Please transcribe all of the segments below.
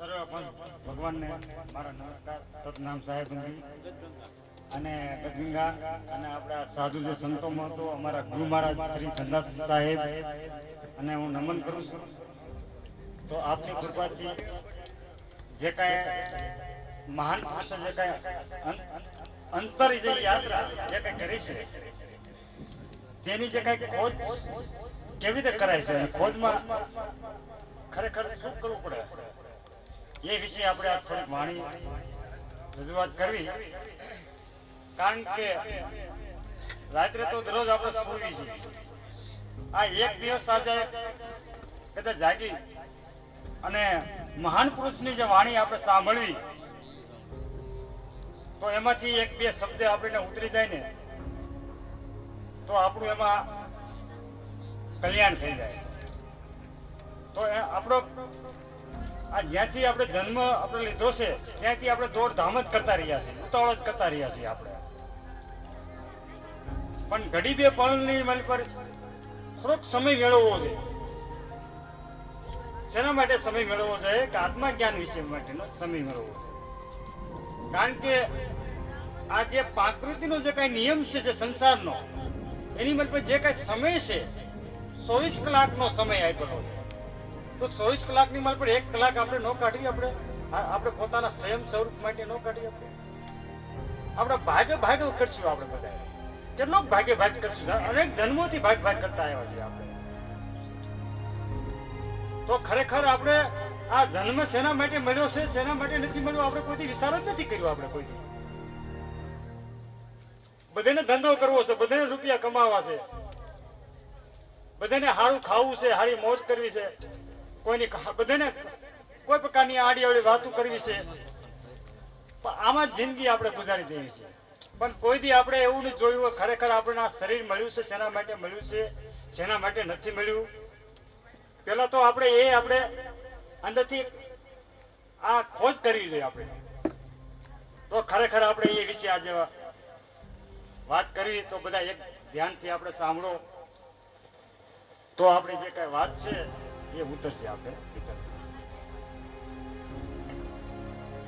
સર્વ ભગવાનને મારા નમસ્કાર. સતનામ સાહેબ અને ગંગા અને આપણા સાધુ જે સંતોમાં હતો અમારા ગુરુ મહારાજ શ્રી ધનદાસ સાહેબ અને હું નમન કરું છું. તો આપની કૃપાથી જે કાંઈ મહાન પુરુષ જે કાંઈ અંતર જે યાત્રા જે કાંઈ કરી છે તેની જે કાંઈ ખોજ કેવી રીતે કરાય છે, ખોજમાં ખરેખર શું કરવું પડે એ વિશે આપણે આ થોડીક વાણી રજૂઆત કરવી. કારણ કે રાત્રે તો દરરોજ આપણે સૂવી છીએ, આ એક દિવસ આજે કદાચ જાગી અને મહાન પુરુષની જે વાણી આપણે સાંભળવી તો એમાંથી એક બે શબ્દ આપણને ઉતરી જાય ને તો આપણું એમાં કલ્યાણ થઈ જાય. તો આપણો આ જ્યાંથી આપણે જન્મ આપણે લીધો છે ત્યાંથી આપણે દોડધામ જ કરતા રહ્યા છીએ, ઉતાવળ જ કરતા રહ્યા છીએ આપણે. પણ ઘડી બે પળની મન પર થોડોક સમય મેળવવો છે. શેના માટે સમય મેળવવો છે? કે આત્મા જ્ઞાન વિશે માટેનો સમય મેળવવો છે. કારણ કે આ જે પ્રકૃતિનો જે કાંઈ નિયમ છે જે સંસારનો, એની મન પર જે કાંઈ સમય છે 24 કલાકનો સમય આપેલો છે. તો 24 કલાકની માલ પર 1 કલાક આપણે ન કાઢી, આપણે પોતાના સ્વયં સ્વરૂપ માટે ન કાઢી, આપણે ભાગે કરશું. આપણે બધા કેટલોક ભાગે કરશું, અનેક જન્મોથી ભાગ કરતા આવ્યા છીએ આપણે. તો ખરેખર આપણે આ જન્મ શેના માટે મળ્યો છે, શેના માટે નથી મળ્યો, આપણે કોઈ વિચાર જ નથી કર્યો. આપણે કોઈ બધાને ધંધો કરવો છે, બધાને રૂપિયા કમાવા છે, બધાને સારું ખાવું છે, સારી મોજ કરવી છે, કોઈની બધાને કોઈ પ્રકારની આડી અવળી વાતો કરવી છે. પણ આમાં જ જિંદગી આપણે ગુજારી દેવી છે. પણ કોઈ દી આપણે એવું નહીં જોયું હોય ખરેખર આપણે આ શરીર મળ્યું છે શેના માટે મળ્યું છે, શેના માટે નથી મળ્યું. પેલા તો આપણે અંદરથી આ ખોજ કરવી જોઈએ આપણે. તો ખરેખર આપણે એ વિશે આજે વાત કરવી તો બધા એક ધ્યાનથી આપણે સાંભળો તો આપણે જે કઈ વાત છે એ ઉતરશે આપણે ભીતર.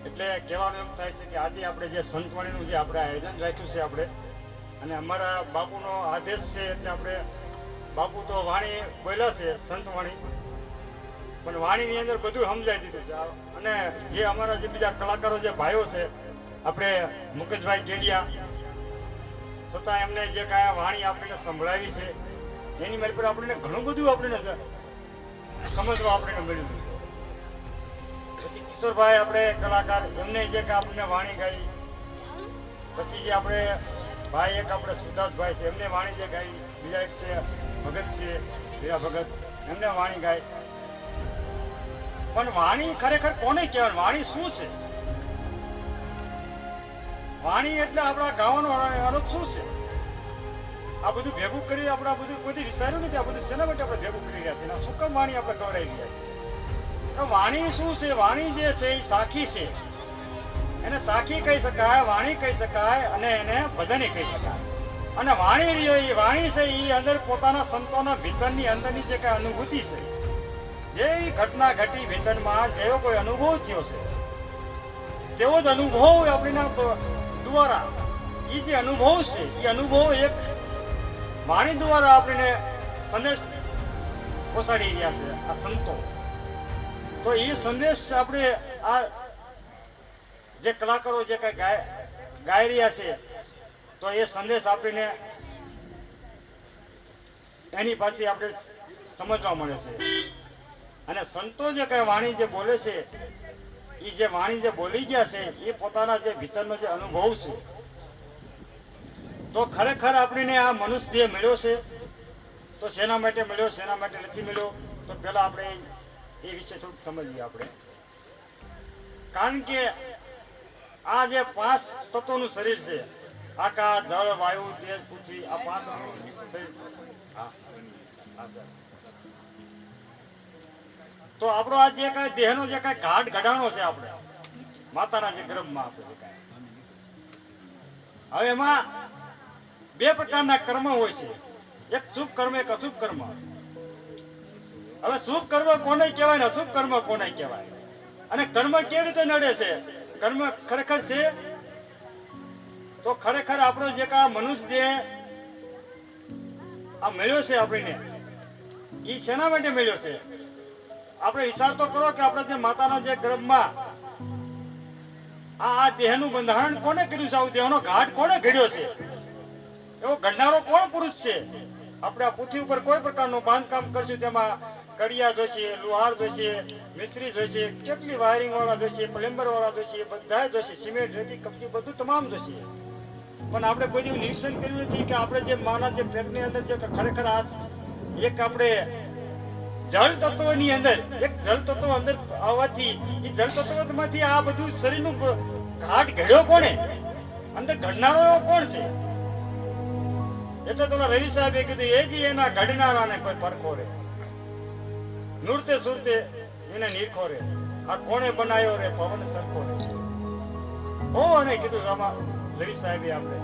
એટલે કહેવાનું એમ થાય છે કે આજે આપણે જે સંતવાણીનું જે આપણે આયોજન રાખ્યું છે આપણે, અને અમારા બાપુનો આદેશ છે એટલે આપણે બાપુ તો વાણી બોલ્યા છે સંતવાણી, પણ વાણીની અંદર બધું સમજાઈ દીધું છે. અને જે અમારા જે બીજા કલાકારો જે ભાઈઓ છે આપણે મુકેશભાઈ ગેડિયા, છતાં એમને જે કાંઈ વાણી આપણને સંભળાવી છે એની મારી પર આપણને ઘણું બધું આપણને સમજવા આપણને મળ્યું છે. પછી કિશોરભાઈ આપણે કલાકાર, એમને જે કે આપણને વાણી ગાઈ. પછી જે આપણે ભાઈ એક આપણે સુદાસભાઈ છે એમને વાણી જે ગાઈ. બીજા એક છે ભગત છે બીજા ભગત, એમને વાણી ગાઈ. પણ વાણી ખરેખર કોને કહેવાય? વાણી શું છે? વાણી એટલે આપણા ગાવાનો અર્થ શું છે? આ બધું ભેગું કરી આપણે આ બધું કોઈ વિચાર્યું નથી. આ બધું શેના માટે આપણે ભેગું કરી રહ્યા છીએ? શું કામ વાણી આપણે ગૌરાવી રહ્યા છીએ? તો વાણી શું છે? વાણી જે છે એ સાખી છે. એને સાખી કહી શકાય, વાણી કહી શકાય અને એને ભજની કહી શકાય. અને વાણી છે એ અંદર પોતાના સંતોના ભીતરની અંદરની જે કઈ અનુભૂતિ છે, જે ઘટના ઘટી ભીતરમાં જેવો કોઈ અનુભવ થયો છે તેવો જ અનુભવ આપણા દ્વારા એ જે અનુભવ છે એ અનુભવ એક વાણી દ્વારા આપણને સંદેશ પહોંચાડી રહ્યા છે આ સંતો. તો એ સંદેશ આપણે આ જે કલાકારો જે કઈ ગાઈ રહ્યા છે તો એ સંદેશ આપણને એની પાછી આપણે સમજવા મળે છે. અને સંતો જે કઈ વાણી જે બોલે છે એ જે વાણી જે બોલી ગયા છે એ પોતાના જે ભીતરનો જે અનુભવ છે. તો ખરેખર આપણને આ મનુષ્ય દેહ મળ્યો છે તો શેના માટે મળ્યો, શેના માટે નથી મળ્યો, તો પેલા આપણે એ વિશે થોડુંક સમજીએ આપણે. કારણ કે આ જે 5 તત્વોનું શરીર છે, આકાશ, જળ, વાયુ, તેજ, પૃથ્વી, આ 5 શરીર છે. તો આપણો આ જે કઈ દેહનો જે કઈ ઘાટ ઘડાણો છે આપણે માતાના જે ગર્ભમાં આપણે હવે એમાં 2 પ્રકારના કર્મ હોય છે, એક શુભ કર્મ, એક અશુભ કર્મ. હવે શુભ કર્મ કોને કહેવાય ને અશુભ કર્મ કોને કહેવાય? અને કર્મ કેવી રીતે નડે છે? કર્મ ખરેખર છે તો ખરેખર આપણો જે કા મનુષ્ય દેહ આ મળ્યો છે આપણને, એ શેના માટે મળ્યો છે? આપણે વિચાર તો કરો કે આપણે જે માતાના જે ગર્ભમાં આ દેહનું બંધારણ કોને કર્યું છે? આવું દેહનો ઘાટ કોને ઘડ્યો છે? એવો ઘડનારો કોણ પુરુષ છે? આપણે આ પૃથ્વી ઉપર કોઈ પ્રકારનું બાંધકામ કરશું તેમાં કડિયા જોશે, લુહાર જોશે, મિસ્ત્રી જોશે, કેટલી વાયરિંગ વાળા જોશે, પ્લમ્બર વાળા જોશે, બધા જોશે, સિમેન્ટ, રેતી, કપચી બધું તમામ જોશે. પણ આપણે કોઈ દિવસ નિરીક્ષણ કર્યું નથી કે આપણે જે માના જે પેટની અંદર જે ખરેખર આ એક આપણે જળ તત્વની અંદર એક જળ તત્વ અંદર આવવાથી એ જળ તત્વમાંથી આ બધું શરીરનું ઘાટ ઘડ્યો કોણે? અંદર ઘડનારો એવો કોણ છે? એટલે તો રવિ સાહેબે કીધું એ જ એના ઘડનારાને કોઈ પરખો રે, નૂરતે સુરતે એને નીરખો રે, આ કોણે બનાવ્યો રે પવન સરખો રે. ઓ અને કીધું આમાં રવિ સાહેબે આપણે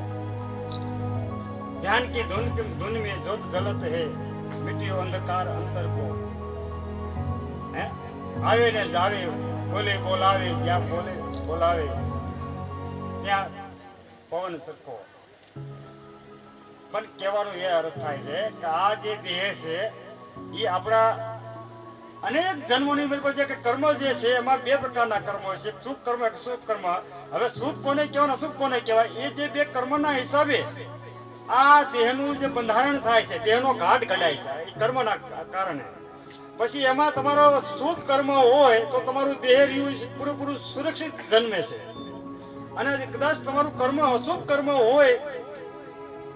ધ્યાન કી ધुन में ज्योत जलत है मिट्टियो अंधकार अंतर को. હે આવે ને જાવે, બોલે બોલાવે, જ્યાં બોલે બોલાવે ત્યાં પવન સરખો. પણ કહેવાનો એ અર્થ થાય છે કે આ જે દેહ છે એ આપણા અનેક જન્મોની ઉપર છે કે કર્મ જે છે એમાં બે પ્રકારના કર્મ હોય છે, શુભ કર્મ એક શુભ કર્મ. હવે શુભ કોને કહેવાય, અશુભ કોને કહેવાય? એ જે બે કર્મના હિસાબે આ દેહનું જે બંધારણ થાય છે, દેહનો ઘાટ ઘડાય છે એ કર્મના કારણે. પછી એમાં તમારો શુભ કર્મ હોય તો તમારું દેહ રહ્યું પૂરેપૂરું સુરક્ષિત જન્મે છે, અને કદાચ તમારું કર્મ અશુભ કર્મ હોય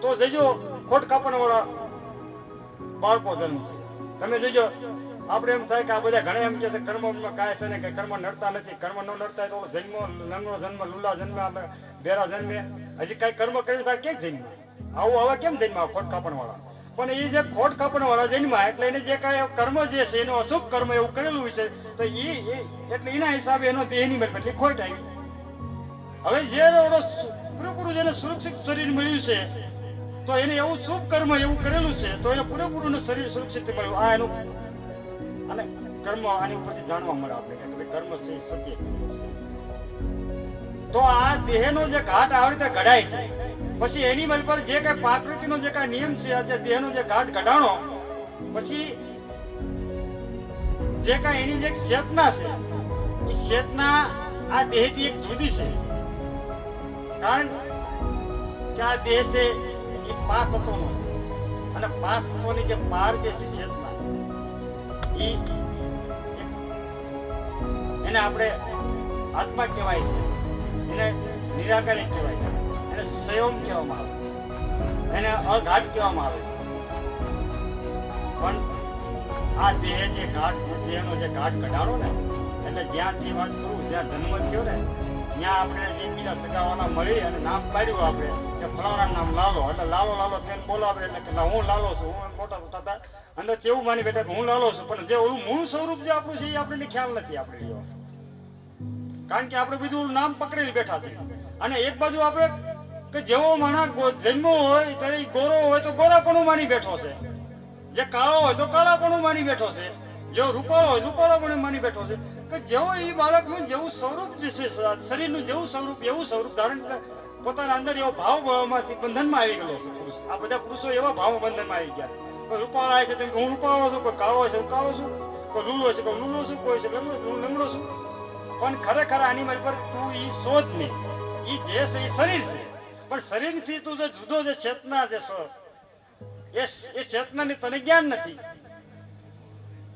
તો જજો ખોટ કાપણ વાળા બાળકો જન્મશે. તમે જોજો આપણે એમ થાય કે આ બધા ઘણા એમ કે છે કર્મમાં કાંઈ છે ને કે કર્મ નડતા નથી, કર્મ ન નડતા તો જન્મ લુલા જન્મે, બેરા જન્મે, હજી કઈ કર્મ કર્યું થાય કેમ જન્મ? આવું હવે કેમ જન્મ ખોટ કાપણ વાળા? પણ એ જે ખોટ કાપણ વાળા જન્મા એટલે એને જે કાંઈ કર્મ જે છે એનો અશુભ કર્મ એવું કરેલું હોય છે તો એ એટલે એના હિસાબે એનો દેહની મેળ એટલી ખોટ આવી. હવે જે પૂરેપૂરું જેને સુરક્ષિત શરીર મળ્યું છે તો એને એવું શુભ કર્મ એવું કરેલું છે તો એને પૂરેપૂરું શરીર સુરક્ષિત મળ્યું. આ એનું અને કર્મ આની ઉપરથી જાણવા મળે આપણે કે કર્મ છે સત્ય કર્મ છે. તો આ દેહનો જે ઘાટ આવી રીતે ઘડાય છે, પછી એની પર જે કઈ પ્રકૃતિનો જે કઈ નિયમ છે આ જે દેહનો જે ઘાટ ઘડાણો પછી જે કઈ એની જે ચેતના છે એ ચેતના આ દેહથી એક જુદી છે. કારણ કે આ દેહ છે એ 5 તત્વોનો છે અને 5 તત્વોની જે પાર જે છે ચેતના એને આપણે આત્મા કહેવાય છે, એને નિરાકારી કહેવાય છે, એને સંયમ કહેવામાં આવે છે, એને અઘાટ કહેવામાં આવે છે. પણ આ દેહ જે ઘાટ દેહનો જે ઘાટ કઢાડો ને એટલે જ્યાંથી વાત કરું જ્યાં જન્મ થયો ને ત્યાં આપણે જે બીજા સગાવાના મળી અને નામ પાડ્યું આપણે કે ફલાણા નામ લાલો, એટલે લાલો લાલો તેને બોલાવે એટલે હું લાલો છું, હું મોટા થતા અંદર કેવું માની બેઠા કે હું લાલો છું, પણ જે ઓલું મૂળ સ્વરૂપ જે આપણું છે એ આપણને ખ્યાલ નથી. આપણે કારણ કે આપણે બધું નામ પકડેલી બેઠા છે. અને એક બાજુ આપણે કે જેવો માણસ જન્મો હોય ત્યારે ગોરો હોય તો ગોરાપણું માની બેઠો છે, જે કાળો હોય તો કાળાપણું માની બેઠો છે, જેવો રૂપાળો હોય રૂપાળાપણું માની બેઠો છે. કે જેવો એ બાળકનું જેવું સ્વરૂપ જે છે શરીરનું જેવું સ્વરૂપ એવું સ્વરૂપ ધારણ પોતાના અંદર એવો ભાવમાંથી બંધનમાં આવી ગયેલો છે પુરુષ. આ બધા પુરુષો એવા ભાવ બંધનમાં આવી ગયા છે. કોઈ રૂપાળા છે તેમ હું રૂપાળો છું, કોઈ કાળો છે હું કાળો છું, કોઈ લૂલો છે કોઈ લૂલો છું, કોઈ છે લંગડો છું. પણ ખરેખર આની મારી પર તું ઈ શોધ નહીં, ઈ જે છે એ શરીર છે, પણ શરીરથી તું જે જુદો જે ચેતના જે એ ચેતનાની તને જ્ઞાન નથી.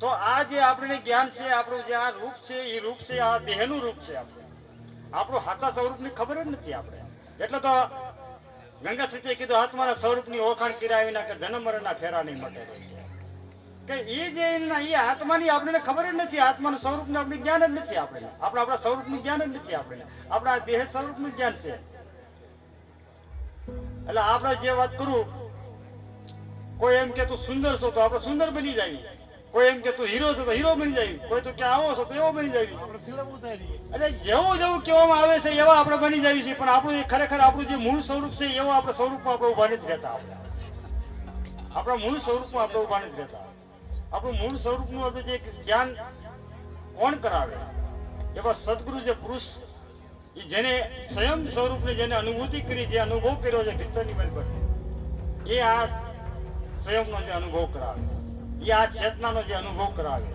તો આ જે આપણને જ્ઞાન છે આપણું જે આ રૂપ છે એ રૂપ છે આ દેહનું રૂપ છે. આપણું સાચા સ્વરૂપની ખબર જ નથી આપણે. એટલે તો ગંગા સીતે કીધું આત્માના સ્વરૂપની ઓળખાણ કર્યા વિના કે જન્મ મરણના ફેરા નહીં મટે. કે એ જે એ આત્માની આપણને ખબર જ નથી, આત્માનું સ્વરૂપનું આપણે જ્ઞાન જ નથી. આપણે આપણા સ્વરૂપનું જ્ઞાન જ નથી. આપણે આપણા દેહ સ્વરૂપનું જ્ઞાન છે. એટલે આપણે જે વાત કરું કોઈ એમ કે તું સુંદર છો તો આપણે સુંદર બની જાય, કોઈ એમ કે તું હીરો છો તો હીરો બની જાય, કોઈ તો કે આવો છો તો એવો બની જાય. એટલે જેવું જેવું કહેવામાં આવે છે એવા આપણે બની જાય છે. પણ આપણું ખરેખર આપણું જે મૂળ સ્વરૂપ છે એવો આપણે સ્વરૂપમાં આપણે ઉભા નથી રહેતા. આપણા મૂળ સ્વરૂપમાં આપણે ઉભા નથી રહેતા. આપણું મૂળ સ્વરૂપનું આપણે જે જ્ઞાન કોણ કરાવે એવા સદગુરુ જે પુરુષ જેને સ્વયં સ્વરૂપની જેને અનુભૂતિ કરી, જે અનુભવ કર્યો છે ભીતરની મેલ પર, એ આ સ્વયંનો જે અનુભવ કરાવે, એ આ ચેતનાનો જે અનુભવ કરાવે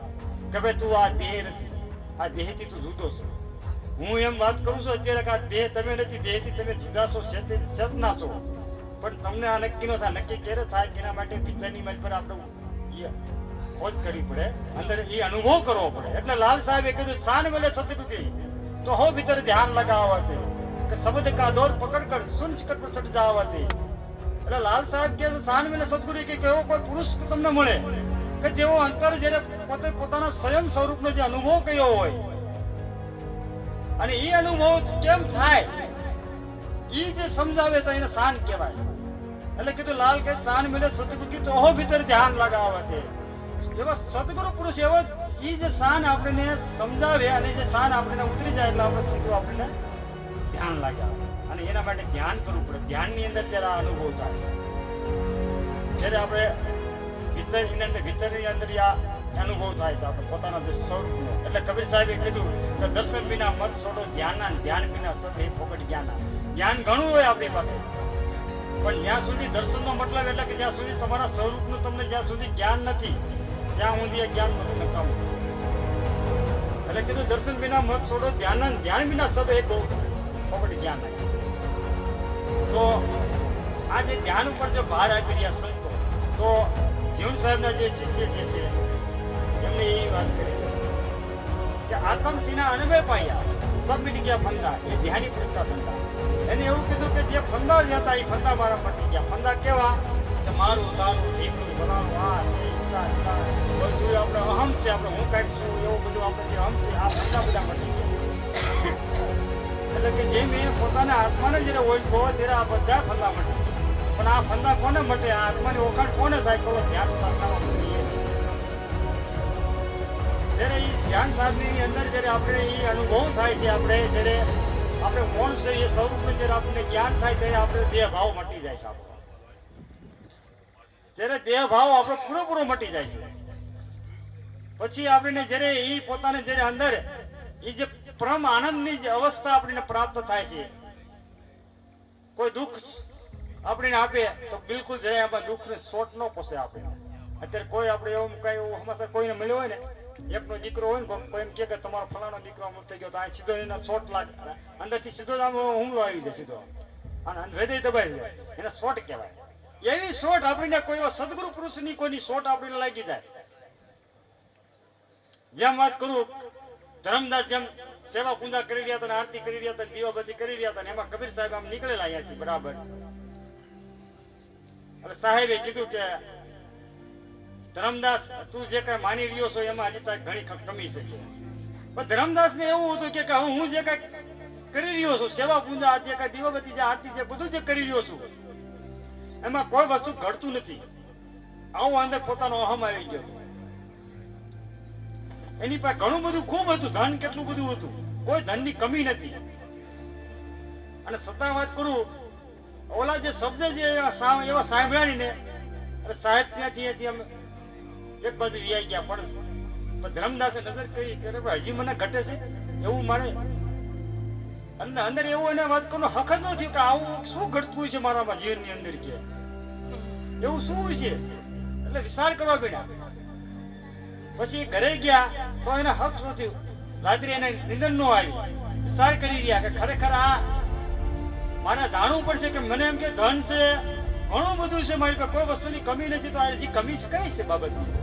કે ભાઈ તું આ દેહ નથી, આ દેહથી તું જુદો છો. હું એમ વાત કરું છું અત્યારે કે આ દેહ તમે નથી, દેહથી તમે જુદા છો, ચેતના છો. પણ તમને આ નક્કી ન થાય. નક્કી ક્યારે થાય કે એના માટે ભીતરની મેલ પર આપણે ખોજ કરવી પડે, અંદર એ અનુભવ કરવો પડે. એટલે લાલ સાહેબે કીધું શાન મેલે સતગુરી તો હો ભીતર ધ્યાન લગાવવાથી કે શબ્દ કા દોર પકડ કર સુન કર સટ જાવાથી. એટલે લાલ સાહેબ કહે છે શાન મેલે સતગુરી કે એવો કોઈ પુરુષ તમને મળે કે જેવો અંતર જેને પોતે પોતાના સ્વયં સ્વરૂપનો જે અનુભવ કર્યો હોય, અને એ અનુભવ કેમ થાય એ જે સમજાવે તો એને શાન કહેવાય. એટલે કીધું લાલ કે શાન મેલે સતગુરી તો હો ભીતર ધ્યાન લગાવવાથી. એવા સદગુરુ પુરુષ એવો એ જે શાન આપણને સમજાવે અને જે શાન આપણને ઉતરી જાય એટલે આપણે સીધું આપણને ધ્યાન લાગ્યા. અને એના માટે ધ્યાન કરવું પડે. ધ્યાનની અંદર જ્યારે આ અનુભવ થાય છે, જ્યારે આપણે ભીતરની અંદર આ અનુભવ થાય છે આપણે પોતાના જે સ્વરૂપનો. એટલે કબીર સાહેબે કીધું કે દર્શન વિના મત છોડો ધ્યાન, ધ્યાન વિના સબ એ ફોકટ જ્ઞાન. જ્ઞાન ઘણું હોય આપણી પાસે, પણ જ્યાં સુધી દર્શનનો મતલબ એટલે કે જ્યાં સુધી તમારા સ્વરૂપનું તમને જ્યાં સુધી જ્ઞાન નથી ત્યાં સુધી જ્ઞાન નથી નકામું. એટલે કીધું દર્શન વિના મત છોડો ધ્યાન, ધ્યાન વિના સબ એક ફોકટ જ્ઞાન. તો આ જે ધ્યાન ઉપર જો ભાર આપી રહ્યા સંતો, તો જીવન સાહેબના જે શિષ્ય જે છે એમને એ વાત કરી છે કે આત્મસિંહના અણવે પાયા સબ મિટી ગયા ફંદા, એ ધ્યાની પુરુષના ફંદા. એને એવું કીધું કે જે ફંદા જે હતા એ ફંદા મારા મટી ગયા. ફંદા કેવા કે મારું તારું દીકરું બનાવું, આ ઈચ્છા બધું આપણે અહમ છે, આપણે હું કાંઈક છું એવું બધું આપણે જે અહમ છે આ ફંદા બધા મટી ગયા. એટલે કે જેમ એ પોતાના આત્માને જ્યારે ઓળખો ત્યારે આ બધા ફંદા મટી. પણ આ ફંદા કોને મટે, આ આત્માની ઓળખાણ કોને થાય? કહો ધ્યાન સાધનામાં મળીએ. જ્યારે એ ધ્યાન સાધનાની અંદર જ્યારે આપણે એ અનુભવ થાય છે, આપણે જ્યારે આપણે કોણ છે એ સ્વરૂપનું જ્યારે આપણને જ્ઞાન થાય ત્યારે આપણે દેહ ભાવ મટી જાય છે. આપણો ત્યારે દેહ ભાવ આપણો પૂરેપૂરો મટી જાય છે. પછી આપણને જ્યારે એ પોતાને જ્યારે અંદર એ જે પરમ આનંદની જે અવસ્થા આપણને પ્રાપ્ત થાય છે. કોઈ દુઃખ આપણને આપે તો બિલકુલ જરાય આમાં દુઃખને શોટ ન પોસે આપણને. અત્યારે કોઈ આપણે એવું કઈ એવું સમાચાર કોઈને મળ્યો હોય ને, એકનો દીકરો હોય ને કોઈ એમ કે તમારો ફલાણો દીકરો આમ થઈ ગયો, તો આ સીધો એના શોટ લાગે, અંદરથી સીધો જ આમ હુમલો આવી જાય સીધો, અને હૃદય દબાઈ જાય, એને શોટ કહેવાય. એવી શોટ આપણને કોઈ સદગુરુ પુરુષની કોઈની શોટ આપણને લાગી જાય. જેમ વાત કરું, ધર્મદાસ જેમ સેવા પૂજા કરી રહ્યા હતા, આરતી કરી રહ્યા હતા, દીવાબત્તી કરી રહ્યા હતા, એમાં કબીર સાહેબ આમ નીકળેલા અહીંયાથી બરાબર. એટલે સાહેબે કીધું કે ધર્મદાસ તું જે કઈ માની રહ્યો છો એમાં હજી તારી ઘણી કમી છે. પણ ધર્મદાસ ને એવું હતું કે હું જે કઈ કરી રહ્યો છું, સેવા પૂજા જે કઈ દીવાબત્તી જે આરતી જે બધું જે કરી રહ્યો છું, એમાં કોઈ વસ્તુ ઘડતું નથી. આવું અંદર પોતાનો અહમ આવી ગયો. એની પાસે ઘણું બધું ખૂબ હતું, ધન કેટલું બધું હતું, કોઈ ધનની કમી નથી. અને છતાં વાત કરું, ઓલા જે શબ્દ જે એવા સાંભળ્યા ને, એટલે સાહેબ ત્યાંથી અમે એક બાજુ વ્યાઈ ગયા. પણ ધર્મદાસે નજર કરી કે હજી મને ઘટે છે એવું મારે અંદર એવું એને વાત કરવાનો હક જ ન થયું કે આવું શું ઘટતું છે મારામાં જીવનની અંદર, કે એવું શું છે. એટલે વિચાર કરવા પડ્યા. પછી ઘરે ગયા તો એને હક શું થયું, રાત્રે એને નિંદર ન આવી. વિચાર કરી રહ્યા કે ખરેખર આ મારે જાણવું પડશે કે મને એમ કે ધન છે, ઘણું બધું છે મારી પાસે, કોઈ વસ્તુની કમી નથી, તો આ હજી કમી કઈ છે બાબતની.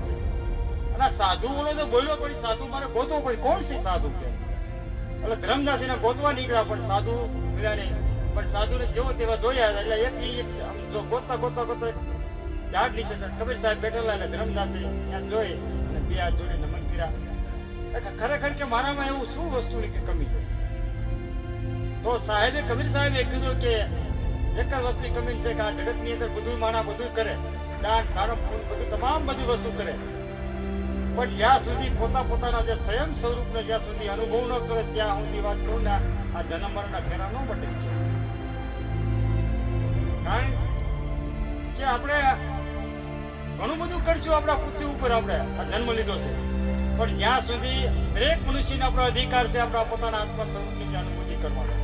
અને સાધુ બોલો તો બોલવો પડી, સાધુ મારે ગોતવો પડી, કોણ છે સાધુ કે. એટલે ધર્મદાસ એને ગોતવા નીકળ્યા, પણ સાધુ મળ્યા નહીં. પણ સાધુને જેવો તેવા જોયા એટલે એક ગોતતા ગોતતા ગોતતા ઝાડ નીચે કબીર સાહેબ બેઠેલા, એટલે ધર્મદાસે ત્યાં જોઈ અને બે હાથ જોડે નમન કર્યા. ખરેખર કે મારામાં એવું શું વસ્તુની કે કમી છે. તો સાહેબે કબીર સાહેબે કીધું કે એક જ વસ્તુ કમી છે કે આ જગતની અંદર બધું માણા બધું કરે, દાન ધર્મ બધું તમામ બધી વસ્તુ કરે, પણ જ્યાં સુધી પોતાના જે સ્વયં સ્વરૂપને જ્યાં સુધી અનુભવ ન કરે ત્યાં સુધી વાત કરું ને આ જન્મ મરણના ફેરા ન મટે. કારણ કે આપણે ઘણું બધું કરશું આપણા પૃથ્વી ઉપર, આપણે આ જન્મ લીધો છે, પણ જ્યાં સુધી દરેક મનુષ્યનો આપણો અધિકાર છે આપણા પોતાના આત્મા સ્વરૂપની જે અનુભૂતિ કરવાનો.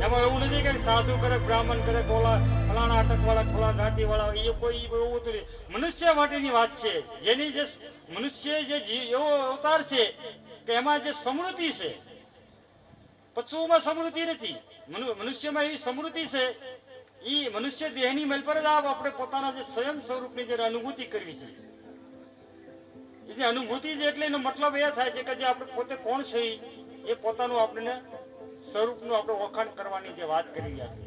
એમાં એવું નથી કે સાધુ કરે, બ્રાહ્મણ કરે, કોલા ફલાણા અટકવાળા, ફલા જાતિવાળા, એ કોઈ એવું નથી. મનુષ્ય માટેની વાત છે. જેની જે મનુષ્ય જે એવો અવતાર છે કે એમાં જે સમૃદ્ધિ છે, પશુઓમાં સમૃદ્ધિ નથી, મનુષ્યમાં એવી સમૃદ્ધિ છે. એ મનુષ્ય દેહની મેલ પર જ આપણે પોતાના જે સ્વયં સ્વરૂપની જે અનુભૂતિ કરવી છે. એ જે અનુભૂતિ છે એટલે એનો મતલબ એ થાય છે કે જે આપણે પોતે કોણ છે એ પોતાનું આપણને સ્વરૂપનું આપણે વખાણ કરવાની જે વાત કરી રહ્યા છે.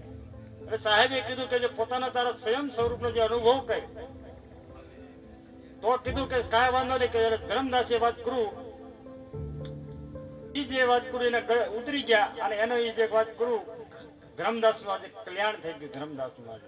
એટલે સાહેબે કીધું કે જે પોતાના તારા સ્વયં સ્વરૂપનો જે અનુભવ કરે તો કીધું કે કાંઈ વાંધો નહીં, કે ધર્મદાસે વાત કરું, એ જે વાત કરું એને ઉતરી ગયા, અને એનો એ જે વાત કરું ધર્મદાસનું આજે કલ્યાણ થઈ ગયું. ધર્મદાસનું આજે